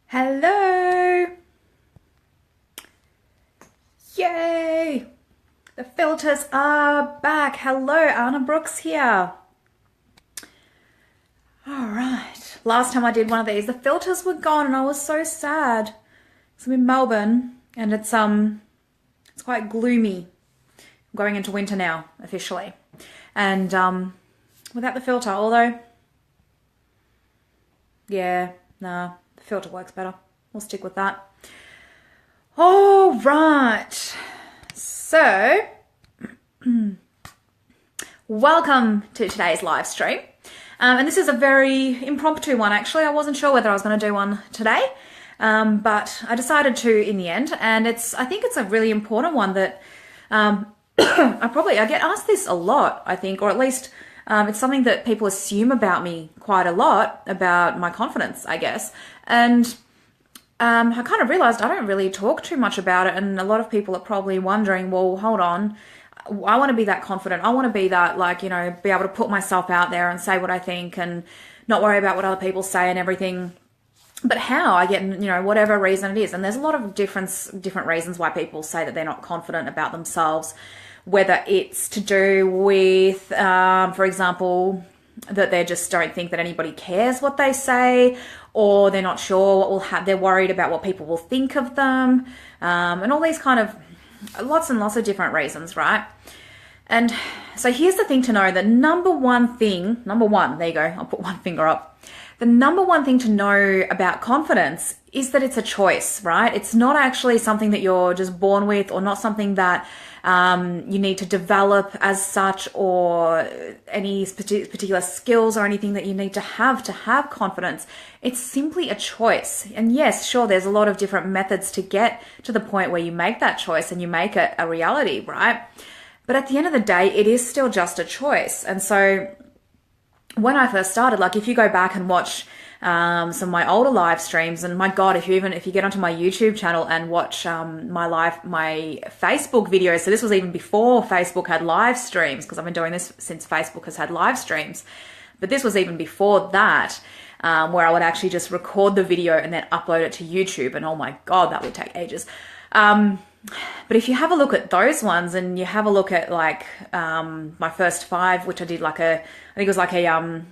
Hello! Yay! The filters are back. Hello, Anna Brooks here. All right. Last time I did one of these, the filters were gone and I was so sad. So I'm in Melbourne and it's quite gloomy. I'm going into winter now, officially. And without the filter, although yeah, nah, the filter works better. We'll stick with that. All right. So, welcome to today's live stream. And this is a very impromptu one, actually. I wasn't sure whether I was going to do one today, but I decided to in the end. And I think it's a really important one that I get asked this a lot, I think, or at least it's something that people assume about me quite a lot, about my confidence, I guess. And I kind of realized I don't really talk too much about it. And a lot of people are probably wondering, well, hold on. I want to be that confident. I want to be that, be able to put myself out there and say what I think and not worry about what other people say and everything. But how? I get, whatever reason it is. And there's a lot of different reasons why people say that they're not confident about themselves. Whether it's to do with, for example, that they just don't think that anybody cares what they say, or they're not sure what will happen. They're worried about what people will think of them, and all these kind of lots and lots of different reasons, right? And so here's the thing to know: the number one, there you go. I'll put one finger up. The number one thing to know about confidence is that it's a choice, right? It's not actually something that you're just born with, or not something that you need to develop as such, or any particular skills or anything that you need to have confidence. It's simply a choice. And yes, sure, there's a lot of different methods to get to the point where you make that choice and you make it a reality, right? But at the end of the day, it is still just a choice. And so when I first started, if you go back and watch some of my older live streams, and my God, if you get onto my YouTube channel and watch my Facebook videos, so this was even before Facebook had live streams, because I've been doing this since Facebook has had live streams, but this was even before that, where I would actually just record the video and then upload it to YouTube, and oh my God, that would take ages. But if you have a look at those ones, and you have a look at my first 5, which I did I think it was a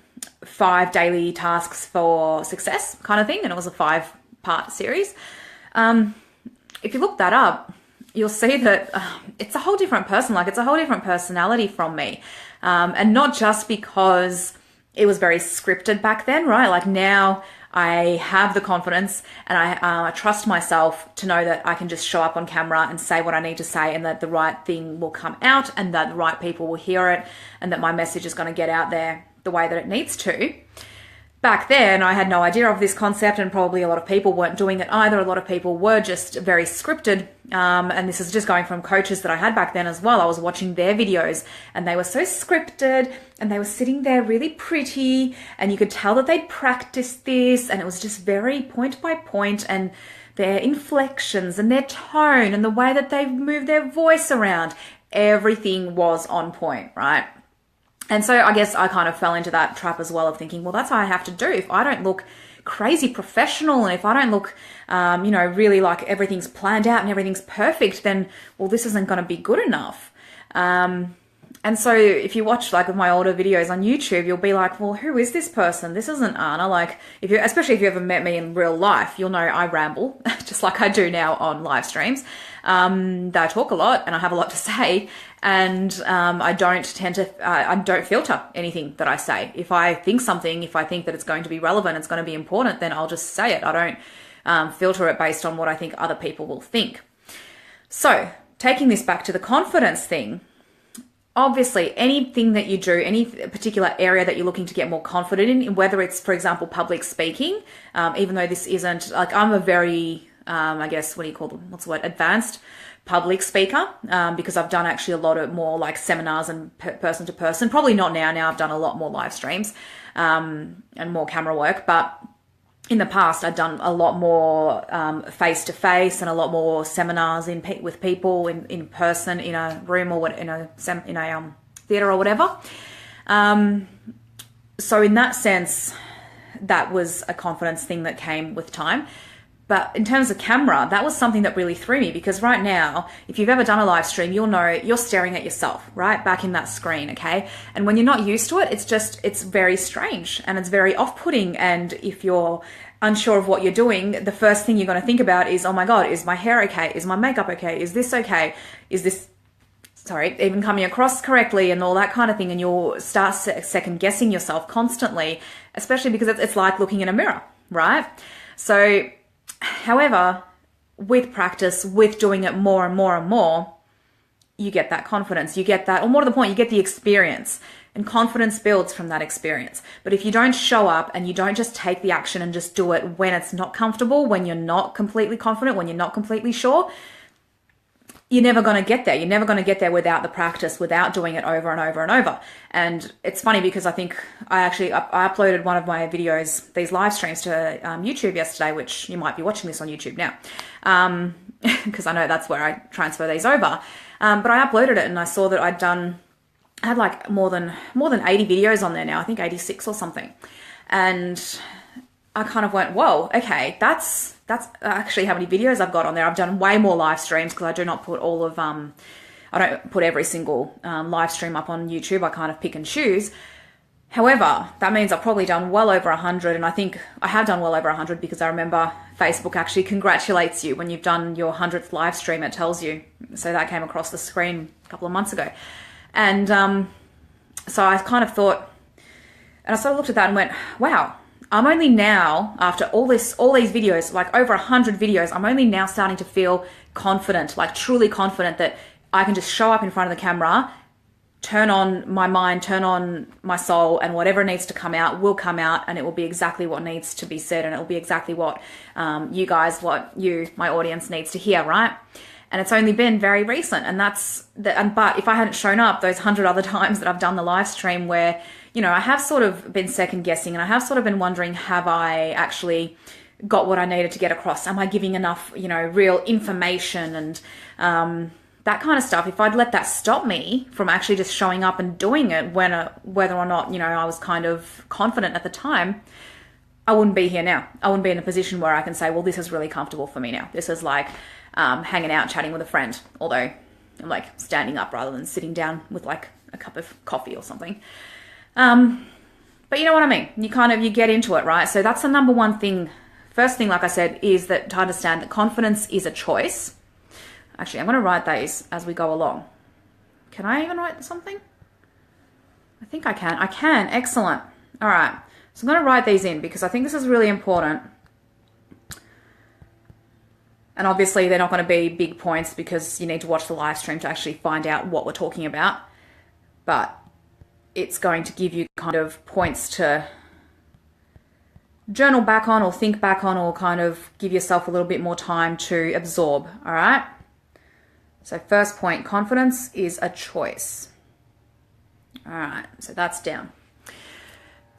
5 daily tasks for success kind of thing, and it was a 5-part series. If you look that up, you'll see that it's a whole different person. It's a whole different personality from me, and not just because it was very scripted back then, right? Now I have the confidence and I trust myself to know that I can just show up on camera and say what I need to say, and that the right thing will come out, and that the right people will hear it, and that my message is going to get out there the way that it needs to. Back then, I had no idea of this concept, and probably a lot of people weren't doing it either. A lot of people were just very scripted. And this is just going from coaches that I had back then as well. I was watching their videos and they were so scripted, and they were sitting there really pretty, and you could tell that they'd practiced this, and it was just very point by point, and their inflections and their tone and the way that they moved their voice around, everything was on point, right? And so I guess I kind of fell into that trap as well of thinking, well, that's how I have to do. If I don't look crazy professional, and if I don't look, really like everything's planned out and everything's perfect, then, well, this isn't going to be good enough. And so if you watch my older videos on YouTube, you'll be like, well, who is this person? This isn't Anna. Especially if you ever met me in real life, you'll know I ramble just like I do now on live streams. That I talk a lot and I have a lot to say, and I don't filter anything that I say. If I think that it's going to be relevant, it's going to be important, then I'll just say it. I don't filter it based on what I think other people will think. So taking this back to the confidence thing, obviously anything that you do, any particular area that you're looking to get more confident in, whether it's, for example, public speaking, even though this isn't, I'm a very, advanced public speaker, because I've done actually a lot of more seminars and person to person. Probably not now. Now I've done a lot more live streams and more camera work, but in the past I'd done a lot more face to face, and a lot more seminars with people in person, in a room, or in a theater or whatever. So in that sense, that was a confidence thing that came with time. But in terms of camera, that was something that really threw me, because right now, if you've ever done a live stream, you'll know you're staring at yourself, right? Back in that screen, okay? And when you're not used to it, it's very strange and it's very off-putting. And if you're unsure of what you're doing, the first thing you're going to think about is, oh my God, is my hair okay? Is my makeup okay? Is this okay? Is this, even coming across correctly and all that kind of thing? And you'll start second guessing yourself constantly, especially because it's like looking in a mirror, right? So, however, with practice, with doing it more and more and more, you get that confidence. You get that, or more to the point, you get the experience. And confidence builds from that experience. But if you don't show up and you don't just take the action and just do it when it's not comfortable, when you're not completely confident, when you're not completely sure, you're never going to get there. You're never going to get there without the practice, without doing it over and over and over. And it's funny because I think I uploaded one of my videos, these live streams, to YouTube yesterday, which you might be watching this on YouTube now, because I know that's where I transfer these over. But I uploaded it and I saw that I had like more than 80 videos on there now. I think 86 or something. And I kind of went, whoa, okay, that's actually how many videos I've got on there. I've done way more live streams because I do not put all of, I don't put every single live stream up on YouTube. I kind of pick and choose. However, that means I've probably done well over 100, and I think I have done well over 100 because I remember Facebook actually congratulates you when you've done your 100th live stream. It tells you. So that came across the screen a couple of months ago. And so I kind of thought, and I sort of looked at that and went, wow, I'm only now, after all these videos, like over 100 videos, I'm only now starting to feel confident, like truly confident that I can just show up in front of the camera, turn on my mind, turn on my soul, and whatever needs to come out will come out, and it will be exactly what needs to be said, and it will be exactly what my audience needs to hear, right? And it's only been very recent, but if I hadn't shown up those 100 other times that I've done the live stream where, I have sort of been second guessing and I have sort of been wondering, have I actually got what I needed to get across? Am I giving enough, real information and that kind of stuff? If I'd let that stop me from actually just showing up and doing it whether or not, I was kind of confident at the time, I wouldn't be here now. I wouldn't be in a position where I can say, well, this is really comfortable for me now. This is like hanging out, chatting with a friend, although I'm like standing up rather than sitting down with like a cup of coffee or something. But you know what I mean? You get into it, right? So that's the number one thing. First thing, like I said, is that to understand that confidence is a choice. Actually, I'm going to write these as we go along. Can I even write something? I think I can. I can. Excellent. All right. So I'm going to write these in because I think this is really important. And obviously they're not going to be big points because you need to watch the live stream to actually find out what we're talking about. But it's going to give you kind of points to journal back on or think back on, or kind of give yourself a little bit more time to absorb. All right. So first point, confidence is a choice. All right. So that's down.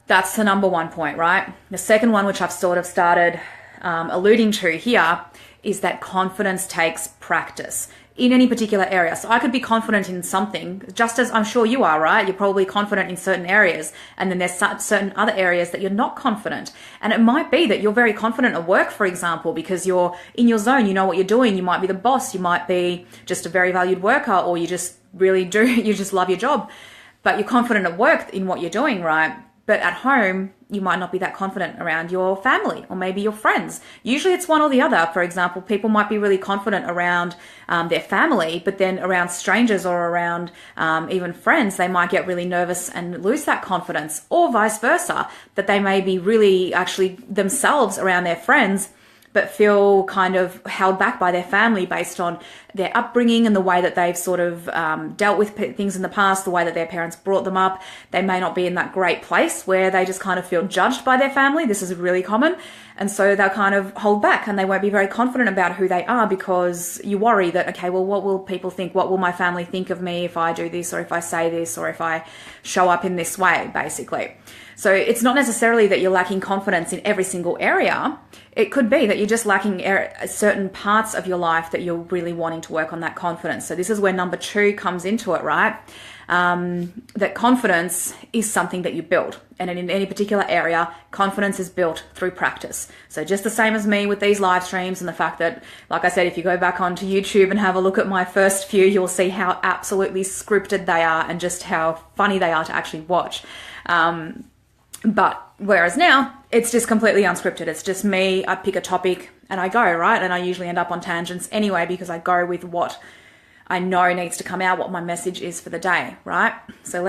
That's the number one point, right? The second one, which I've sort of started alluding to here, is that confidence takes practice in any particular area. So I could be confident in something, just as I'm sure you are, right? You're probably confident in certain areas, and then there's certain other areas that you're not confident. And it might be that you're very confident at work, for example, because you're in your zone, you know what you're doing. You might be the boss, you might be just a very valued worker, or you just really you just love your job. But you're confident at work in what you're doing, right? But at home, you might not be that confident around your family or maybe your friends. Usually it's one or the other. For example, people might be really confident around their family, but then around strangers or around even friends, they might get really nervous and lose that confidence, or vice versa, that they may be really actually themselves around their friends, but feel kind of held back by their family based on their upbringing and the way that they've sort of dealt with things in the past, the way that their parents brought them up. They may not be in that great place where they just kind of feel judged by their family. This is really common. And so they'll kind of hold back and they won't be very confident about who they are, because you worry that, okay, well, what will people think? What will my family think of me if I do this, or if I say this, or if I show up in this way, basically. So it's not necessarily that you're lacking confidence in every single area. It could be that you're just lacking certain parts of your life that you're really wanting to work on that confidence. So this is where number 2 comes into it, right? That confidence is something that you build. And in any particular area, confidence is built through practice. So just the same as me with these live streams and the fact that, like I said, if you go back onto YouTube and have a look at my first few, you'll see how absolutely scripted they are and just how funny they are to actually watch. But whereas now, it's just completely unscripted. It's just me, I pick a topic and I go, right? And I usually end up on tangents anyway because I go with what I know needs to come out, what my message is for the day, right? So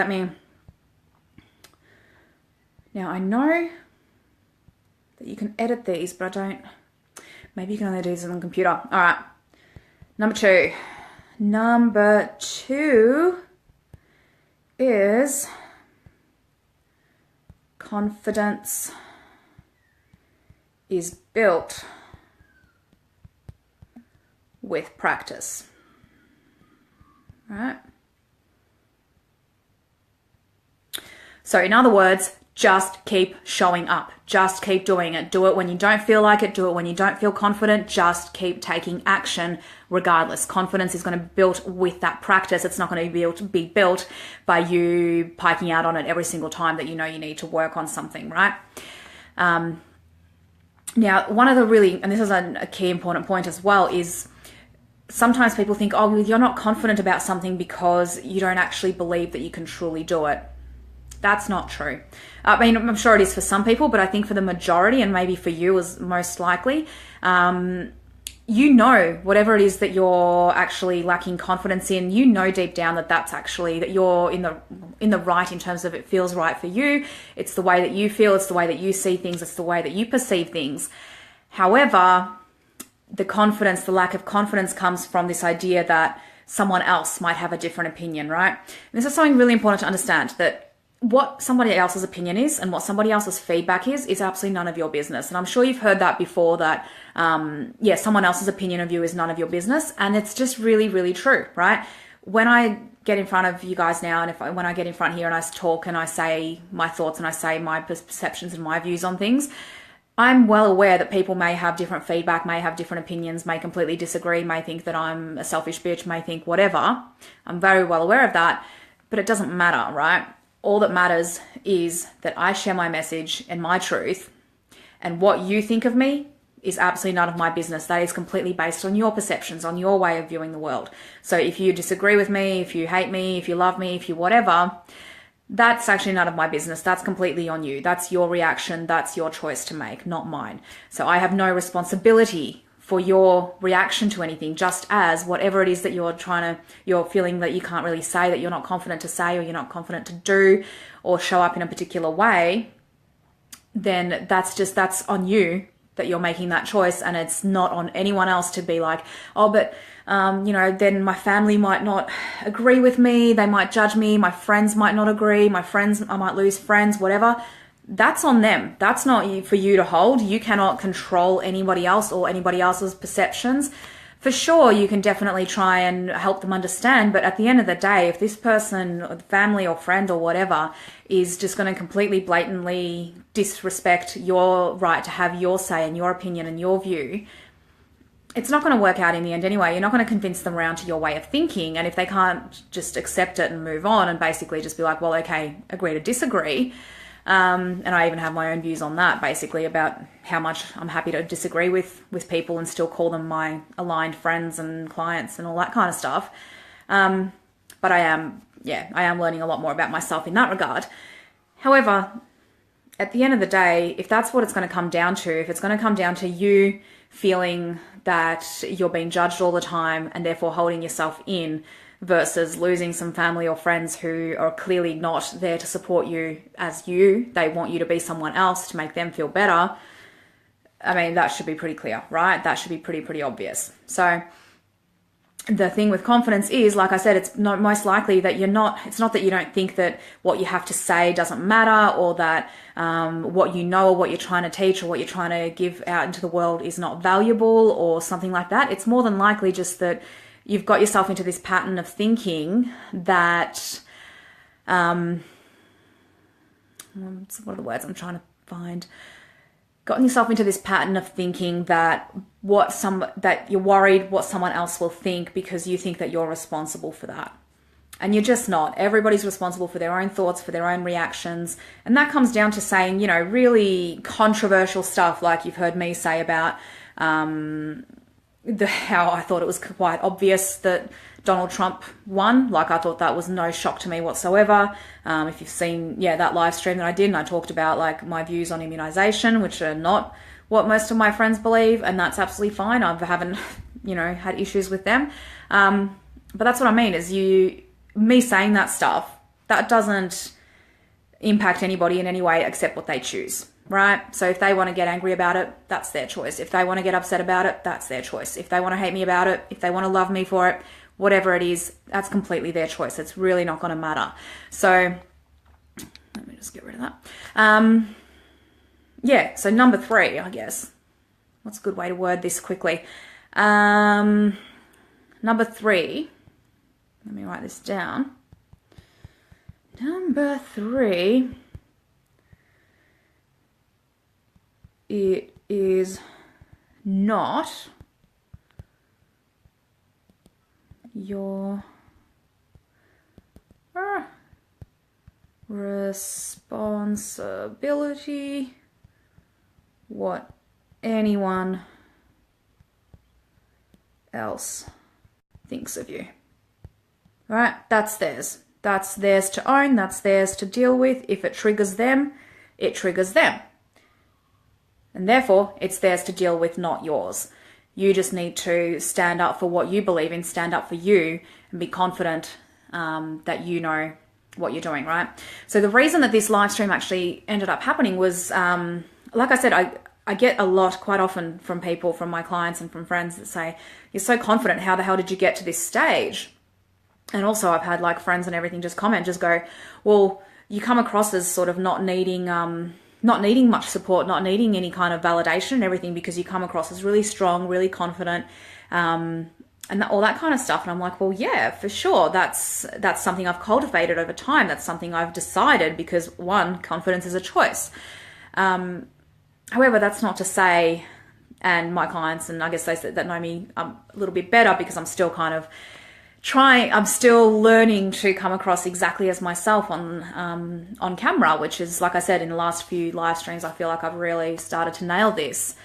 now I know that you can edit these, but maybe you can only do this on the computer. All right, number 2. Number 2 is confidence is built with practice. All right. So in other words, just keep showing up. Just keep doing it. Do it when you don't feel like it. Do it when you don't feel confident. Just keep taking action regardless. Confidence is going to be built with that practice. It's not going to be built by you piking out on it every single time that you know you need to work on something, right? Now, one of the really, and this is a key important point as well, is sometimes people think, oh, well, you're not confident about something because you don't actually believe that you can truly do it. That's not true. I mean, I'm sure it is for some people, but I think for the majority, and maybe for you as most likely, you know, whatever it is that you're actually lacking confidence in, you know deep down that's actually, that you're in the right in terms of it feels right for you. It's the way that you feel. It's the way that you see things. It's the way that you perceive things. However, the lack of confidence comes from this idea that someone else might have a different opinion, right? And this is something really important to understand, that what somebody else's opinion is and what somebody else's feedback is absolutely none of your business. And I'm sure you've heard that before, that, someone else's opinion of you is none of your business. And it's just really, really true, right? When I get in front of you guys now, and when I get in front here and I talk and I say my thoughts and I say my perceptions and my views on things, I'm well aware that people may have different feedback, may have different opinions, may completely disagree, may think that I'm a selfish bitch, may think whatever. I'm very well aware of that, but it doesn't matter, right? All that matters is that I share my message and my truth, and what you think of me is absolutely none of my business. That is completely based on your perceptions, on your way of viewing the world. So if you disagree with me, if you hate me, if you love me, if you whatever, that's actually none of my business. That's completely on you. That's your reaction. That's your choice to make, not mine. So I have no responsibility for your reaction to anything, just as whatever it is that you're feeling that you can't really say, that you're not confident to say, or you're not confident to do, or show up in a particular way, then that's on you that you're making that choice. And it's not on anyone else to be like, oh, but then my family might not agree with me. They might judge me. My friends might not agree. I might lose friends, whatever. That's on them. That's not for you to hold. You cannot control anybody else or anybody else's perceptions. For sure, you can definitely try and help them understand. But at the end of the day, if this person, or family or friend or whatever, is just going to completely blatantly disrespect your right to have your say and your opinion and your view, it's not going to work out in the end anyway. You're not going to convince them around to your way of thinking. And if they can't just accept it and move on and basically just be like, well, okay, agree to disagree. And I even have my own views on that, basically, about how much I'm happy to disagree with people and still call them my aligned friends and clients and all that kind of stuff. But I am learning a lot more about myself in that regard. However, at the end of the day, if that's what it's going to come down to, if it's going to come down to you feeling that you're being judged all the time and therefore holding yourself in, versus losing some family or friends who are clearly not there to support you as you, they want you to be someone else to make them feel better, I mean, that should be pretty clear, right? That should be pretty obvious. So the thing with confidence is, like I said, it's not most likely that it's not that you don't think that what you have to say doesn't matter, or that what you know or what you're trying to teach or what you're trying to give out into the world is not valuable or something like that. It's more than likely just that you've got yourself into this pattern of thinking that, what are the words I'm trying to find? Gotten yourself into this pattern of thinking that that you're worried what someone else will think because you think that you're responsible for that. And you're just not. Everybody's responsible for their own thoughts, for their own reactions. And that comes down to saying, really controversial stuff like you've heard me say about how I thought it was quite obvious that Donald Trump won. Like, I thought that was no shock to me whatsoever. If you've seen, that live stream that I did, and I talked about like my views on immunization, which are not what most of my friends believe, and that's absolutely fine. I haven't, had issues with them. But that's what I mean is me saying that stuff, that doesn't impact anybody in any way except what they choose, right? So if they want to get angry about it, that's their choice. If they want to get upset about it, that's their choice. If they want to hate me about it, if they want to love me for it, whatever it is, that's completely their choice. It's really not going to matter. So let me just get rid of that. So number 3, I guess. What's a good way to word this quickly? Number 3, let me write this down. Number 3, it is not your responsibility what anyone else thinks of you. Right? That's theirs. That's theirs to own. That's theirs to deal with. If it triggers them, it triggers them. And therefore, it's theirs to deal with, not yours. You just need to stand up for what you believe in, stand up for you, and be confident that you know what you're doing, right? So the reason that this live stream actually ended up happening was, like I said, I get a lot quite often from people, from my clients and from friends that say, you're so confident, how the hell did you get to this stage? And also I've had like friends and everything just go, well, you come across as sort of not needing much support, not needing any kind of validation and everything, because you come across as really strong, really confident, and all that kind of stuff. And I'm like, well, yeah, for sure. That's something I've cultivated over time. That's something I've decided because, one, confidence is a choice. However, that's not to say, and my clients, and I guess they that know me a little bit better because I'm still I'm still learning to come across exactly as myself on camera, which is, like I said, in the last few live streams, I feel like I've really started to nail this,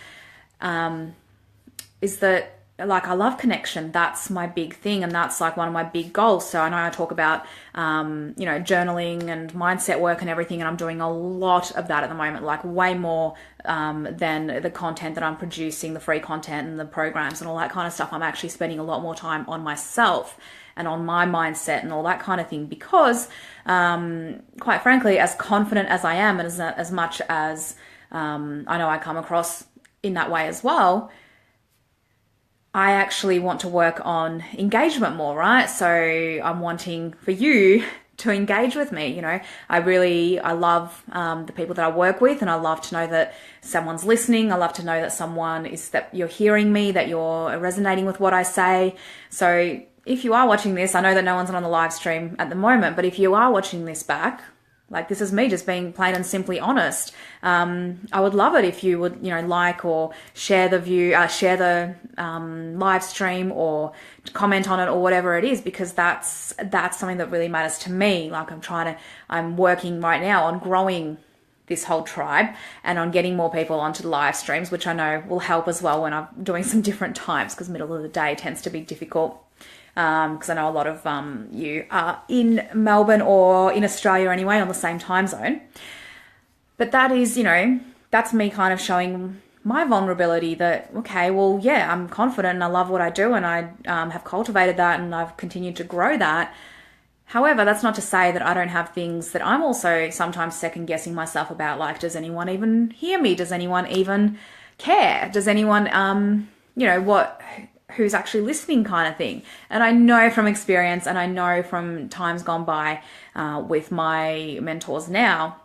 is that, like, I love connection. That's my big thing. And that's like one of my big goals. So I know I talk about, journaling and mindset work and everything. And I'm doing a lot of that at the moment, like way more than the content that I'm producing, the free content and the programs and all that kind of stuff. I'm actually spending a lot more time on myself and on my mindset and all that kind of thing, because quite frankly, as confident as I am, and as much as I know I come across in that way as well, I actually want to work on engagement more, right? So I'm wanting for you to engage with me. I love the people that I work with, and I love to know that someone's listening. I love to know that you're hearing me, that you're resonating with what I say. So if you are watching this, I know that no one's on the live stream at the moment, but if you are watching this back, like, this is me just being plain and simply honest. I would love it if you would, like or share the live stream, or comment on it, or whatever it is, because that's something that really matters to me. Like, I'm working right now on growing this whole tribe and on getting more people onto the live streams, which I know will help as well when I'm doing some different times, because middle of the day tends to be difficult. Because I know a lot of you are in Melbourne or in Australia anyway, on the same time zone. But that is, that's me kind of showing my vulnerability that, okay, well, yeah, I'm confident and I love what I do, and I have cultivated that, and I've continued to grow that. However, that's not to say that I don't have things that I'm also sometimes second guessing myself about, like, does anyone even hear me? Does anyone even care? Does anyone, who's actually listening, kind of thing. And I know from experience, and I know from times gone by with my mentors now,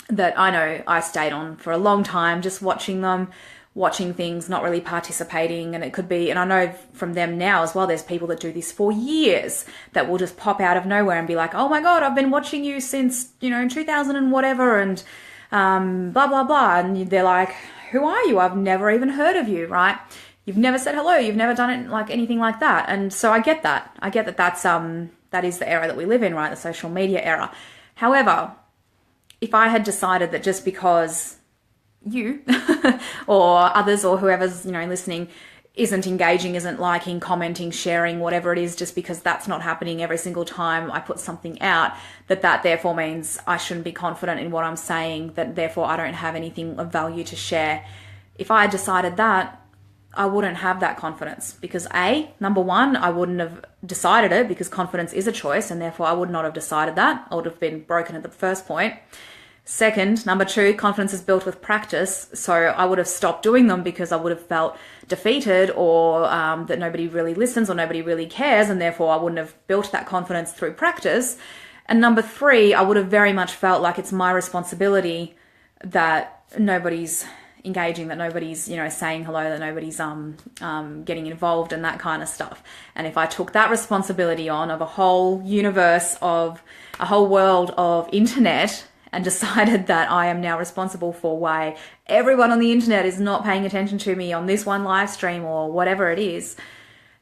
that I know I stayed on for a long time just watching them, watching things, not really participating. And it could be, and I know from them now as well, there's people that do this for years that will just pop out of nowhere and be like, oh my God, I've been watching you since, 2000 and whatever, and blah, blah, blah. And they're like, who are you? I've never even heard of you, right? You've never said hello. You've never done it like anything like that. And so I get that. I get that that is the era that we live in, right? The social media era. However, if I had decided that just because you or others or whoever's, listening isn't engaging, isn't liking, commenting, sharing, whatever it is, just because that's not happening every single time I put something out, that therefore means I shouldn't be confident in what I'm saying, that therefore I don't have anything of value to share. If I had decided that, I wouldn't have that confidence because number one, I wouldn't have decided it because confidence is a choice and therefore I would not have decided that. I would have been broken at the first point. Second, number two, confidence is built with practice. So I would have stopped doing them because I would have felt defeated or that nobody really listens or nobody really cares. And therefore I wouldn't have built that confidence through practice. And number three, I would have very much felt like it's my responsibility that nobody's engaging, that nobody's, saying hello, that nobody's getting involved and that kind of stuff. And if I took that responsibility on of a whole universe, of a whole world of internet, and decided that I am now responsible for why everyone on the internet is not paying attention to me on this one live stream or whatever it is,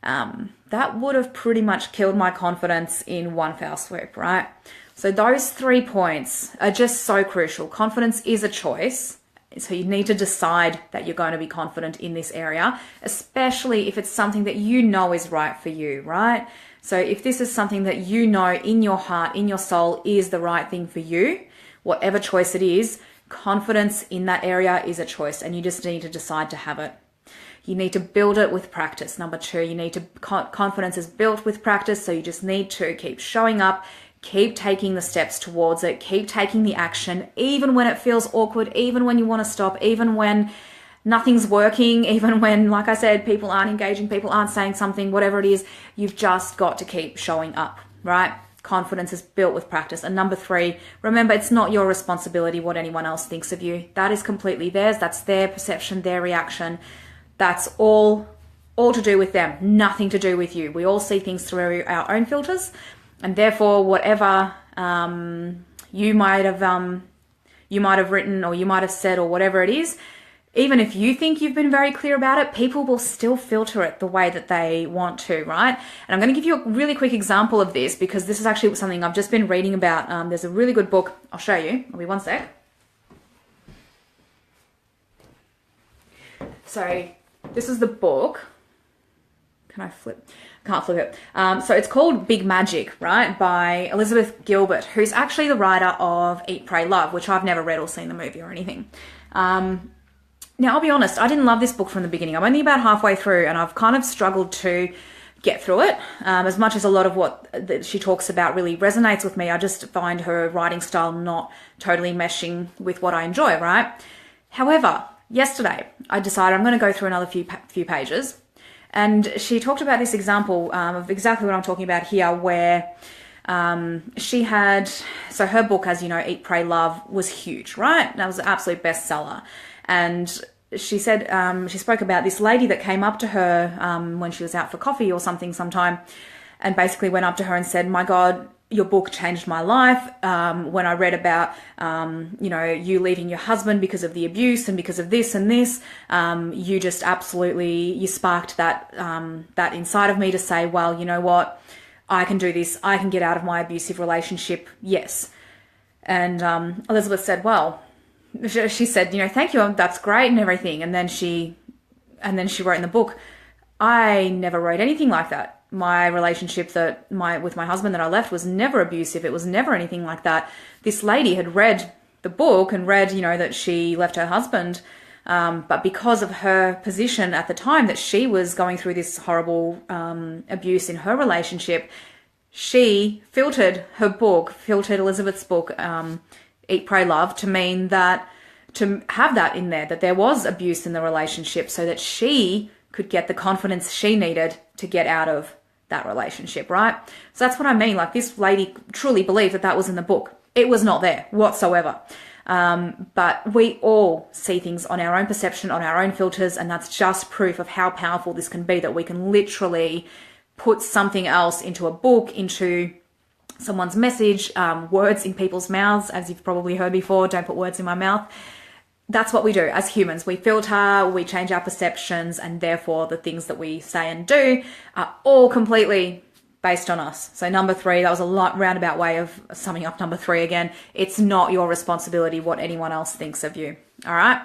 that would have pretty much killed my confidence in one foul swoop, right? So those 3 points are just so crucial. Confidence is a choice. So you need to decide that you're going to be confident in this area, especially if it's something that you know is right for you, right? So if this is something that you know in your heart, in your soul is the right thing for you, whatever choice it is, confidence in that area is a choice and you just need to decide to have it. You need to build it with practice. Number two, confidence is built with practice. So you just need to keep showing up, keep taking the steps towards it, keep taking the action, even when it feels awkward, even when you want to stop, even when nothing's working, even when, like I said, people aren't engaging, people aren't saying something, whatever it is, you've just got to keep showing up, right? Confidence is built with practice. And number three, remember, it's not your responsibility what anyone else thinks of you. That is completely theirs. That's their perception, their reaction. That's all to do with them, nothing to do with you. We all see things through our own filters. And therefore, whatever you might have written or you might have said or whatever it is, even if you think you've been very clear about it, people will still filter it the way that they want to, right? And I'm going to give you a really quick example of this because this is actually something I've just been reading about. There's a really good book. I'll show you. I'll be one sec. So this is the book. Can I flip? I can't flip it. So it's called Big Magic, right? By Elizabeth Gilbert, who's actually the writer of Eat, Pray, Love, which I've never read or seen the movie or anything. Now, I'll be honest, I didn't love this book from the beginning. I'm only about halfway through and I've kind of struggled to get through it. As much as a lot of what she talks about really resonates with me, I just find her writing style not totally meshing with what I enjoy, right? However, yesterday I decided I'm going to go through another few pages, and she talked about this example of exactly what I'm talking about here, where she had, so her book, as you know, Eat, Pray, Love, was huge, right? That was an absolute bestseller. And she said, she spoke about this lady that came up to her when she was out for coffee or something sometime, and basically went up to her and said, my God, your book changed my life. When I read about, you leaving your husband because of the abuse and because of this and this, you just absolutely, you sparked that inside of me to say, well, you know what? I can do this. I can get out of my abusive relationship. Yes. And Elizabeth said, well, she said, thank you. That's great and everything. And then she wrote in the book, I never wrote anything like that. My relationship with my husband that I left was never abusive. It was never anything like that. This lady had read the book and read, that she left her husband. But because of her position at the time that she was going through this horrible abuse in her relationship, she filtered Elizabeth's book, Eat, Pray, Love, to mean that, to have that in there, that there was abuse in the relationship so that she could get the confidence she needed to get out of that relationship, right? So that's what I mean. Like, this lady truly believed that was in the book. It was not there whatsoever. But we all see things on our own perception, on our own filters, and that's just proof of how powerful this can be, that we can literally put something else into a book, into someone's message, words in people's mouths. As you've probably heard before, don't put words in my mouth. That's what we do as humans. We filter, we change our perceptions, and therefore the things that we say and do are all completely based on us. So number 3, that was a roundabout way of summing up number 3 again. It's not your responsibility what anyone else thinks of you. All right.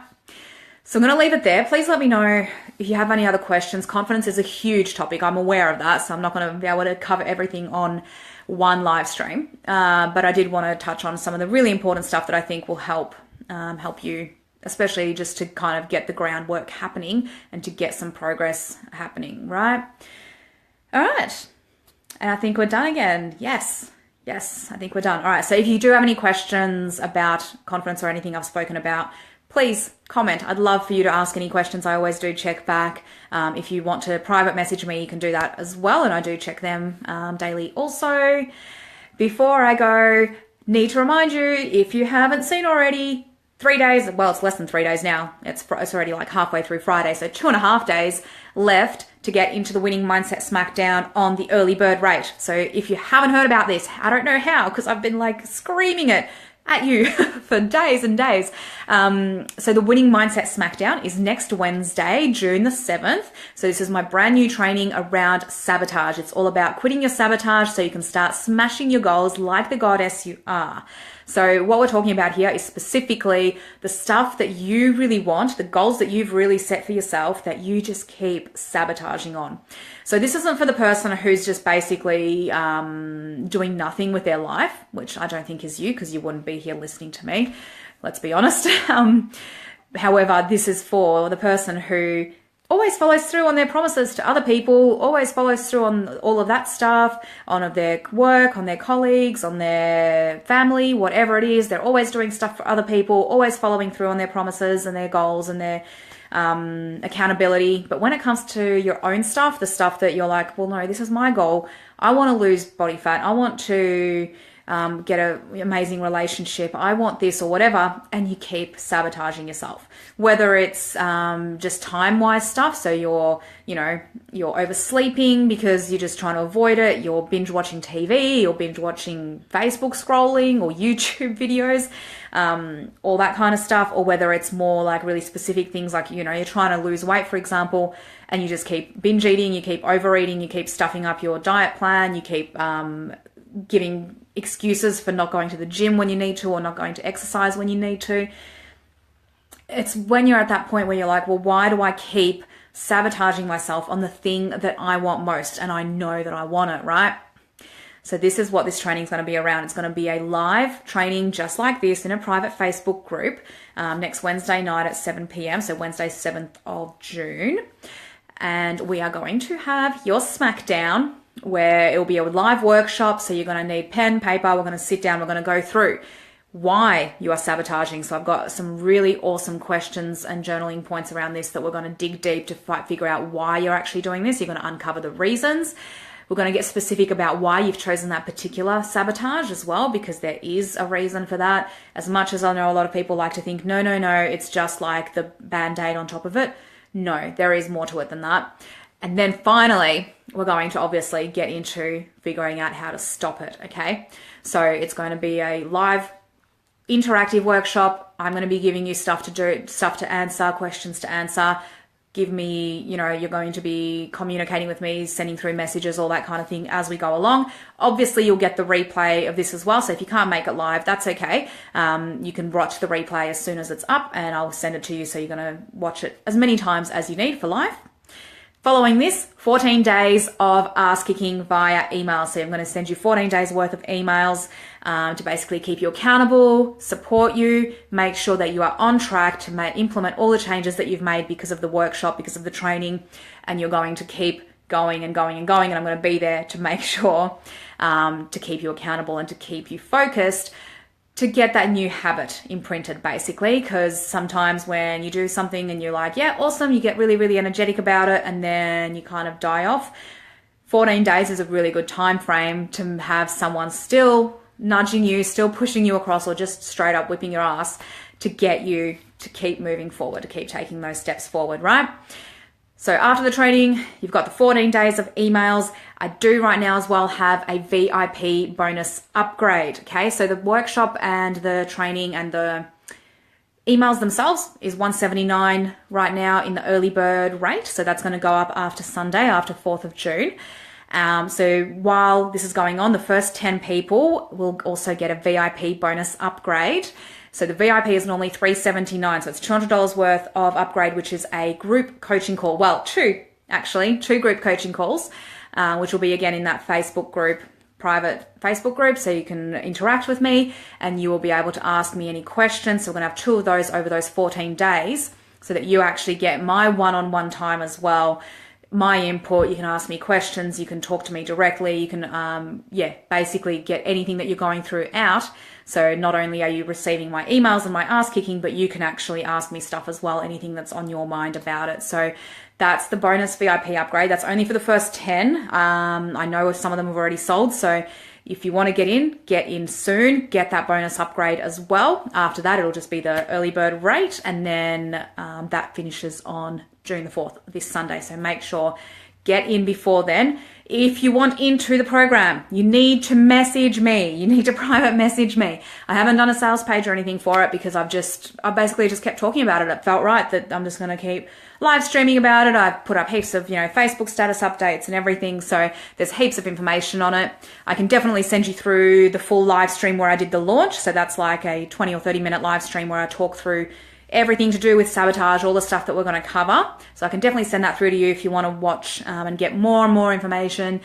So I'm going to leave it there. Please let me know if you have any other questions. Confidence is a huge topic. I'm aware of that. So I'm not going to be able to cover everything on one live stream. But I did want to touch on some of the really important stuff that I think will help you, especially just to kind of get the groundwork happening and to get some progress happening, right? All right. And I think we're done again. Yes, I think we're done. All right. So if you do have any questions about confidence or anything I've spoken about, please comment. I'd love for you to ask any questions. I always do check back. If you want to private message me, you can do that as well. And I do check them daily also. Before I go, need to remind you, if you haven't seen already, 3 days, well, it's less than 3 days now. It's already like halfway through Friday. So 2.5 days left to get into the Winning Mindset Smackdown on the early bird rate. So if you haven't heard about this, I don't know how, because I've been like screaming it at you for days and days. So the Winning Mindset Smackdown is next Wednesday, June the 7th. So this is my brand new training around sabotage. It's all about quitting your sabotage so you can start smashing your goals like the goddess you are. So what we're talking about here is specifically the stuff that you really want, the goals that you've really set for yourself that you just keep sabotaging on. So this isn't for the person who's just basically doing nothing with their life, which I don't think is you, because you wouldn't be here listening to me. Let's be honest. However, this is for the person who always follows through on their promises to other people, always follows through on all of that stuff, on their work, on their colleagues, on their family, whatever it is. They're always doing stuff for other people, always following through on their promises and their goals and their accountability. But when it comes to your own stuff, the stuff that you're like, well, no, this is my goal. I want to lose body fat. I want to get an amazing relationship. I want this or whatever. And you keep sabotaging yourself, whether it's just time-wise stuff. So you're oversleeping because you're just trying to avoid it. You're binge watching TV, or binge watching Facebook scrolling or YouTube videos, all that kind of stuff. Or whether it's more like really specific things like, you're trying to lose weight, for example, and you just keep binge eating, you keep overeating, you keep stuffing up your diet plan, you keep giving excuses for not going to the gym when you need to, or not going to exercise when you need to. It's when you're at that point where you're like, well, why do I keep sabotaging myself on the thing that I want most and I know that I want it, right? So this is what this training is going to be around. It's going to be a live training just like this in a private Facebook group next Wednesday night at 7 p.m. So Wednesday, 7th of June. And we are going to have your Smackdown, where it will be a live workshop. So you're going to need pen, paper. We're going to sit down. We're going to go through why you are sabotaging. So I've got some really awesome questions and journaling points around this that we're going to dig deep to figure out why you're actually doing this. You're going to uncover the reasons. We're going to get specific about why you've chosen that particular sabotage as well, because there is a reason for that. As much as I know a lot of people like to think, no, it's just like the Band-Aid on top of it. No, there is more to it than that. And then finally, we're going to obviously get into figuring out how to stop it, okay? So it's going to be a live interactive workshop. I'm going to be giving you stuff to do, stuff to answer, questions to answer. Give me, you're going to be communicating with me, sending through messages, all that kind of thing as we go along. Obviously, you'll get the replay of this as well. So if you can't make it live, that's okay. You can watch the replay as soon as it's up, and I'll send it to you. So you're going to watch it as many times as you need for live. Following this, 14 days of ass kicking via email. So I'm going to send you 14 days worth of emails to basically keep you accountable, support you, make sure that you are on track to implement all the changes that you've made because of the workshop, because of the training, and you're going to keep going and going and going. And I'm going to be there to make sure to keep you accountable and to keep you focused, to get that new habit imprinted, basically, because sometimes when you do something and you're like, yeah, awesome, you get really, really energetic about it, and then you kind of die off. 14 days is a really good time frame to have someone still nudging you, still pushing you across, or just straight up whipping your ass to get you to keep moving forward, to keep taking those steps forward, right? So after the training, you've got the 14 days of emails. I do right now as well have a VIP bonus upgrade, okay? So the workshop and the training and the emails themselves is $179 right now in the early bird rate. So that's going to go up after Sunday, after 4th of June. So while this is going on, the first 10 people will also get a VIP bonus upgrade. So the VIP is normally $379, so it's $200 worth of upgrade, which is a group coaching call. Well, two group coaching calls, which will be again in that Facebook group, private Facebook group, so you can interact with me and you will be able to ask me any questions. So we're going to have 2 of those over those 14 days so that you actually get my one-on-one time as well, my input. You can ask me questions, you can talk to me directly, you can basically get anything that you're going through out. So not only are you receiving my emails and my ass kicking, but you can actually ask me stuff as well, anything that's on your mind about it. So that's the bonus VIP upgrade. That's only for the first 10. I know some of them have already sold, so if you want to get in soon, get that bonus upgrade as well. After that, it'll just be the early bird rate, and then that finishes on June the 4th, this Sunday. So make sure, get in before then. If you want into the program, you need to message me. You need to private message me. I haven't done a sales page or anything for it because I basically just kept talking about it. It felt right that I'm just going to keep live streaming about it. I've put up heaps of, Facebook status updates and everything. So there's heaps of information on it. I can definitely send you through the full live stream where I did the launch. So that's like a 20 or 30 minute live stream where I talk through everything to do with sabotage, all the stuff that we're going to cover. So I can definitely send that through to you if you want to watch and get more and more information.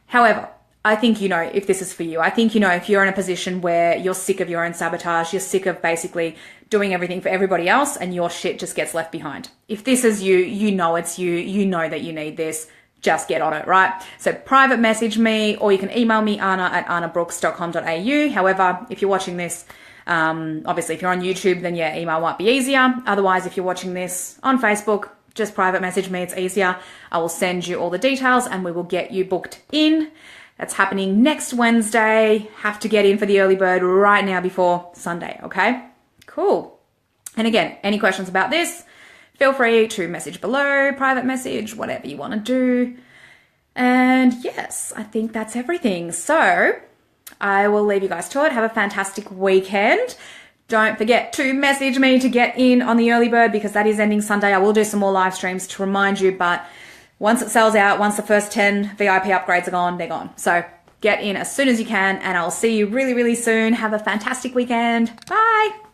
However, I think if this is for you. I think if you're in a position where you're sick of your own sabotage, you're sick of basically doing everything for everybody else and your shit just gets left behind. If this is you, it's you, you know that you need this. Just get on it, right? So private message me, or you can email me, anna@annabrooks.com.au. However, if you're watching this, obviously if you're on YouTube, then email might be easier. Otherwise, if you're watching this on Facebook, just private message me, it's easier. I will send you all the details and we will get you booked in. That's happening next Wednesday. Have to get in for the early bird right now before Sunday, okay? Cool. And again, any questions about this, feel free to message below, private message, whatever you want to do. And yes, I think that's everything. So I will leave you guys to it. Have a fantastic weekend. Don't forget to message me to get in on the early bird because that is ending Sunday. I will do some more live streams to remind you, but once it sells out, once the first 10 VIP upgrades are gone, they're gone. So get in as soon as you can, and I'll see you really, really soon. Have a fantastic weekend. Bye.